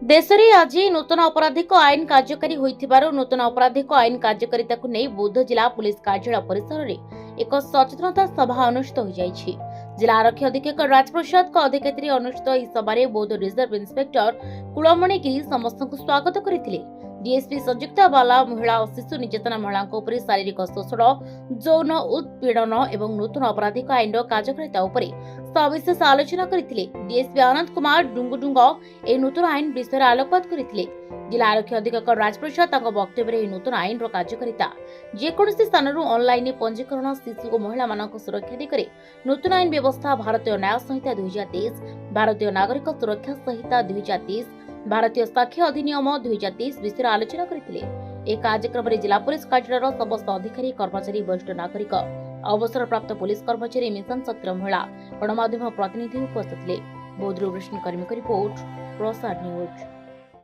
देश में आज नूतन आपराधिक आईन कार्यकारी होइथिबारु नूतन आपराधिक आईन कार्यकारिता को नहीं बौद्ध जिला पुलिस कार्यालय परिसर में एक सचेतनता सभा अनुष्ठित हो जाइछि। जिला आरक्षी अधीक्षक राजप्रसाद अध्यक्षतार अनुष्ठित यह सभारे बौद्ध रिजर्व इंस्पेक्टर कुलमणि गिरी समस्त को स्वागत करथिले। डीएसपी संयुक्ता बाला महिला और शिशु निर्यातना महिला शारीरिक शोषण यौन उत्पीड़न एवं नूतन आपराधिक आईन कार्यकारिता सविशेष आलोचना करथिले। डीएसपी आनंद कुमार डुंगुडुंग ए नूतन आईन विषय आलोकपात करथिले। जिला आरक्षी अधीक्षक राजप्रसाद वक्तव्य नूतन आईन कार्यकारिता जेकोसी स्थान ऑनलाइन पंजीकरण शिशु और महिला मान सुरक्षा दिगरे नूतन आईन व्यवस्था भारतीय न्याय संहिता 2023, भारतीय नागरिक सुरक्षा संहिता 2023, भारतीय साक्ष्य अधिनियम 2023 विषय आलोचना करथिले। एक कार्यक्रम में जिला पुलिस कार्यालय समस्त अधिकारी कर्मचारी वरिष्ठ नागरिक अवसरप्राप्त पुलिस कर्मचारी मिशन शक्तिर महिला गणमाध्यम प्रतिनिधि उपस्थित थे। बौद्धरू विष्णु कर्मी रिपोर्ट प्रसाद न्यूज।